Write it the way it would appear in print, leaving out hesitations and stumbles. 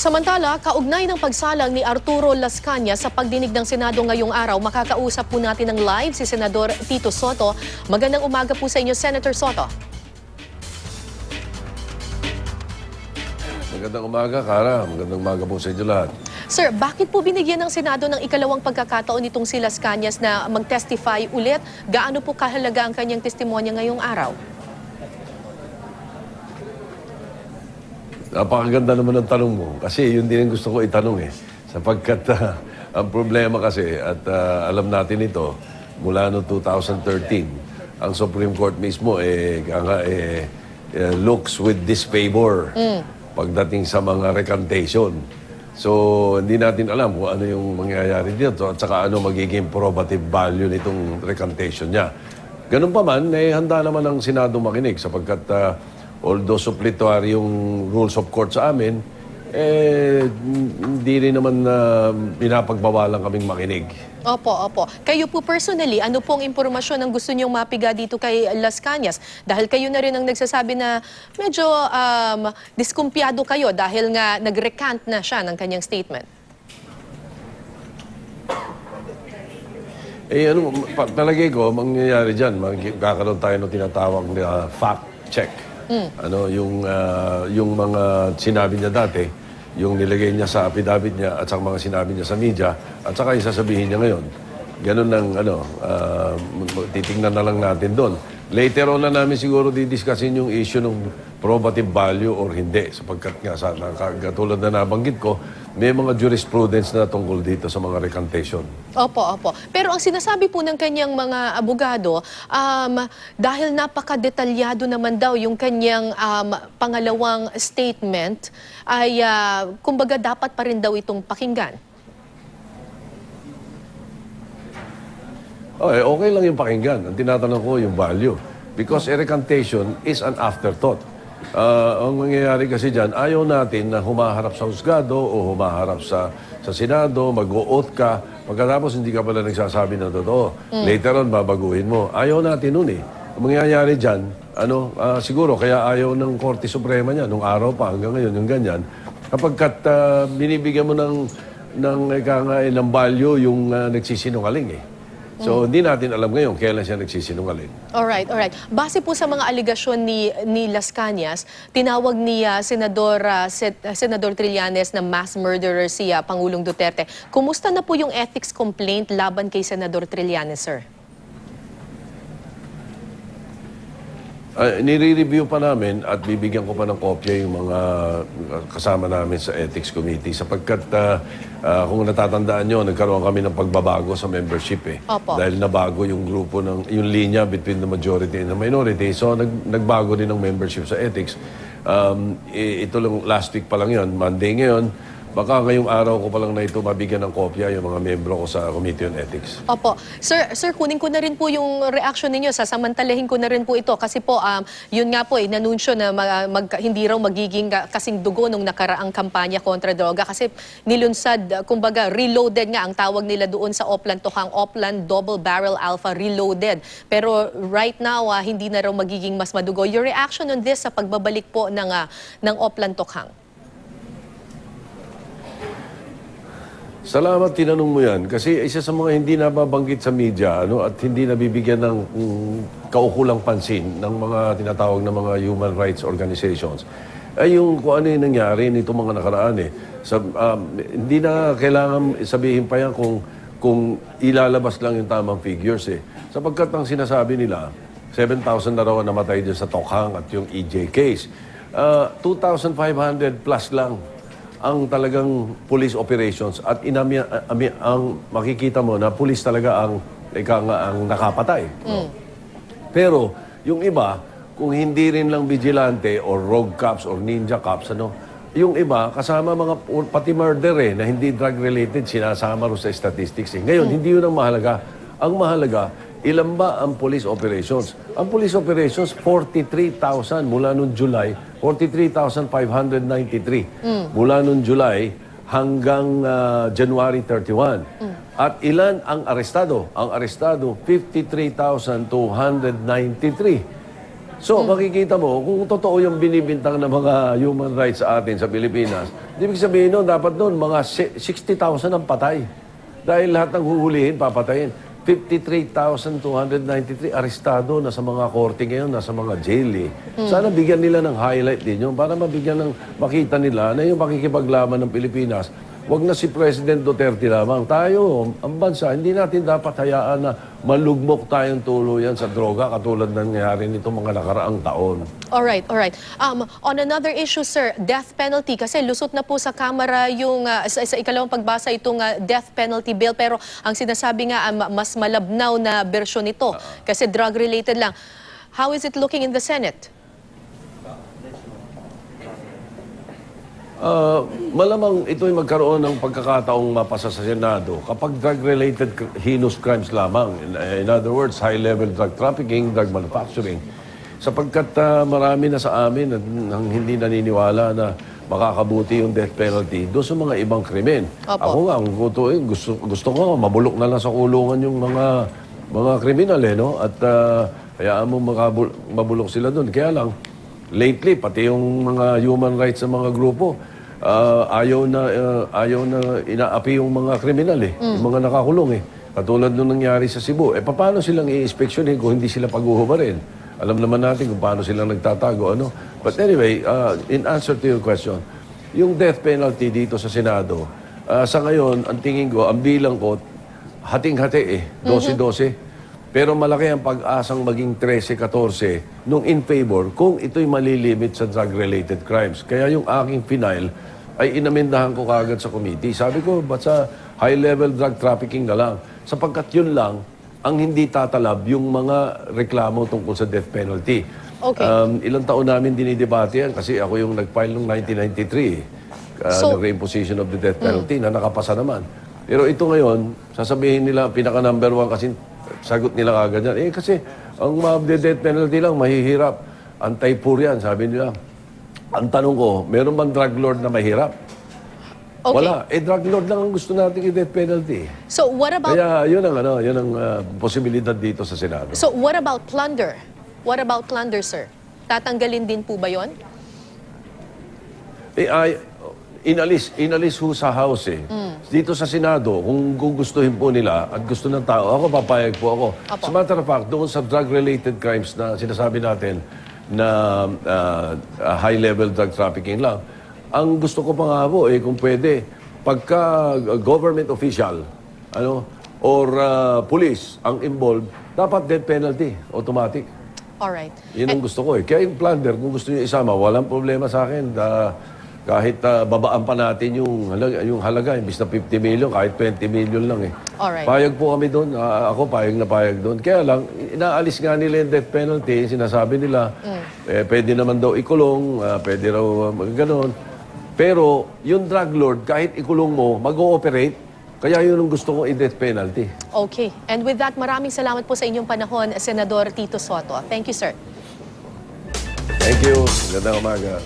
Samantala, kaugnay ng pagsalang ni Arturo Las Cañas sa pagdinig ng Senado ngayong araw, makakausap po natin ng live si Senador Tito Soto. Magandang umaga po sa inyo, Senator Soto. Magandang umaga, Kara. Magandang umaga po sa inyo lahat. Sir, bakit po binigyan ng Senado ng ikalawang pagkakataon itong si Las Cañas na mag-testify ulit? Gaano po kahalaga ang kanyang testimonya ngayong araw? Napakaganda naman ang tanong mo. Kasi yun din ang gusto ko itanong eh. Sapagkat ang problema kasi, at alam natin ito, mula noong 2013, ang Supreme Court mismo looks with disfavor pagdating sa mga recantation. So, hindi natin alam kung ano yung mangyayari dito at saka ano magiging probative value nitong recantation niya. Ganun pa man, handa naman ang Senado makinig sapagkat although suppletory yung rules of court sa amin, hindi rin naman pinapagbawalan kaming makinig. Opo. Kayo po personally, ano pong impormasyon ang gusto niyong mapiga dito kay Las Cañas? Dahil kayo na rin ang nagsasabi na medyo diskumpiyado kayo dahil nga nag-recant na siya ng kanyang statement. Palagay ko, mangyayari dyan, magkakaroon tayo ng tinatawag na fact check. Yung mga sinabi niya dati, yung nilagay niya sa affidavit niya at saka mga sinabi niya sa media at saka yung sasabihin niya ngayon. Ganun ang titingnan na lang natin doon. Later on na namin siguro didiscusin yung issue ng probative value or hindi. Sapagkat nga, katulad na nabanggit ko, may mga jurisprudence na tungkol dito sa mga recantation. Opo. Pero ang sinasabi po ng kanyang mga abogado, dahil napakadetalyado naman daw yung kanyang pangalawang statement, ay kumbaga dapat pa rin daw itong pakinggan. Okay lang yung pakinggan. Ang tinatanong ko yung value. Because a recantation is an afterthought. Ang mangyayari kasi dyan, ayaw natin na humaharap sa husgado o humaharap sa Senado, mag-o-oath ka, pagkatapos hindi ka pala nagsasabi ng totoo. Later on, babaguhin mo. Ayaw natin nun eh. Ang mangyayari dyan, siguro kaya ayaw ng Korte Suprema niya, nung araw pa hanggang ngayon, yung ganyan, kapag binibigyan mo ng value yung nagsisinungaling eh. So, hindi natin alam ngayon kailan siya nagsisinungaling. Alright. Base po sa mga aligasyon ni Las Cañas, tinawag ni Senador Trillanes na mass murderer si Pangulong Duterte. Kumusta na po yung ethics complaint laban kay Senador Trillanes, sir? Nire-review pa namin at bibigyan ko pa ng kopya yung mga kasama namin sa Ethics Committee sapagkat kung natatandaan nyo, nagkaroon kami ng pagbabago sa membership eh. Opo. Dahil nabago yung grupo yung linya between the majority and the minority. So nagbago din ng membership sa ethics. Ito lang last week pa lang yun, Monday ngayon. Baka ngayong araw ko pa lang na ito mabigyan ng kopya yung mga membro ko sa Committee on Ethics. Opo. Sir, kunin ko na rin po yung reaction ninyo. Sasamantalahin ko na rin po ito. Kasi po, yun nga po, nanunsyo na hindi raw magiging kasing dugo nung nakaraang kampanya kontra droga. Kasi nilunsad, kumbaga, reloaded nga ang tawag nila doon sa Oplan Tokhang, Oplan Double Barrel Alpha Reloaded. Pero right now, hindi na raw magiging mas madugo. Your reaction on this sa pagbabalik po ng Oplan Tokhang? Salamat, tinanong mo yan. Kasi isa sa mga hindi nababanggit sa media at hindi nabibigyan ng kaukulang pansin ng mga tinatawag na mga human rights organizations ay yung kung ano yung nangyari nito mga nakaraan eh. Hindi na kailangan sabihin pa yan kung ilalabas lang yung tamang figures eh. Sapagkat ang sinasabi nila, 7,000 na raw namatay dyan sa Tokhang at yung EJ case. 2,500 plus lang ang talagang police operations at ang makikita mo na police talaga ang nakapatay. Pero yung iba, kung hindi rin lang vigilante or rogue cops or ninja cops, yung iba kasama pati murder na hindi drug related, sinasama rin sa statistics. Ngayon, hindi yun ang mahalaga. Ang mahalaga, ilan ba ang police operations? Ang police operations, 43,000 mula noong July, 43,593 mula noong July hanggang January 31. At ilan ang arestado? Ang arestado, 53,293. So, makikita mo, kung totoo yung binibintang ng mga human rights sa atin sa Pilipinas, ibig sabihin nun, dapat nun, mga 60,000 ang patay. Dahil lahat ng huhulihin, papatayin. 53,293 arestado na sa mga korte ngayon, nasa mga jail. Sana bigyan nila ng highlight din yun para mabigyan ng makita nila na yung makikipaglaban ng Pilipinas. Huwag na si President Duterte lamang. Tayo, ang bansa, hindi natin dapat hayaan na malugmok tayong tuluyan sa droga katulad ng nangyari nitong mga nakaraang taon. Alright, alright. On another issue, sir, death penalty. Kasi lusot na po sa Kamara yung sa ikalawang pagbasa itong death penalty bill. Pero ang sinasabi nga, mas malabnaw na bersyon nito. Kasi drug-related lang. How is it looking in the Senate? Malamang ito'y magkaroon ng pagkakataong mapasa sa Senado kapag drug-related heinous crimes lamang. In other words, high-level drug trafficking, drug manufacturing. Sapagkat marami na sa amin ang hindi naniniwala na makakabuti yung death penalty doon sa mga ibang krimen. Opo. Ako nga, gusto ko mabulok na lang sa kulungan yung mga kriminal, no? At hayaan mo mabulok sila doon. Kaya lang, lately, pati yung mga human rights sa mga grupo, ayaw na inaapi yung mga kriminal yung mga nakakulong Katulad nung nangyari sa Cebu. Paano silang i-inspeksyonin kung hindi sila paghuhubarin? Alam naman natin kung paano silang nagtatago, ano? But anyway, in answer to your question, yung death penalty dito sa Senado, sa ngayon, ang tingin ko, ang bilang ko, hating-hati 12-12. Pero malaki ang pag-asang maging 13-14 nung in favor kung ito'y malilimit sa drug-related crimes. Kaya yung aking final ay inamendahan ko kagad sa committee. Sabi ko, ba't sa high-level drug trafficking na lang? Sapagkat yun lang ang hindi tatalab yung mga reklamo tungkol sa death penalty. Okay. Ilang taon namin dinidebate yan kasi ako yung nag-file noong 1993. Nag-reimposition of the death penalty na nakapasa naman. Pero ito ngayon, sasabihin nila, pinaka-number one kasi sagot nila kagad yan. Kasi ang death penalty lang, mahihirap. Anti-poor yan, sabi nila. Ang tanong ko, meron bang drug lord na mahirap? Okay. Wala. Drug lord lang ang gusto natin i-death penalty. So what about Kaya yun ang posibilidad dito sa Senado. So what about plunder? What about plunder, sir? Tatanggalin din po ba 'yon? Inalis ho sa House Dito sa Senado, kung gugustuhin po nila at gusto ng tao, ako papayag po ako. Opo. As a matter of fact, doon sa drug-related crimes na sinasabi natin na high-level drug trafficking lang, ang gusto ko pa nga po, kung pwede, pagka government official or police ang involved, dapat death penalty, automatic. Alright. Yun ang gusto ko Kaya yung plunder, kung gusto niyo isama, walang problema sa akin. Kahit babaan pa natin yung halaga, imbis na 50 million, kahit 20 million lang Alright. Payag po kami doon. Ako payag na payag doon. Kaya lang, inaalis nga nila yung death penalty. Sinasabi nila, pwede naman daw ikulong, pwede raw gano'n. Pero yung drug lord, kahit ikulong mo, mag-ooperate. Kaya yun ang gusto kong i-death penalty. Okay. And with that, maraming salamat po sa inyong panahon, Senador Tito Soto. Thank you, sir. Thank you. Gandang umaga.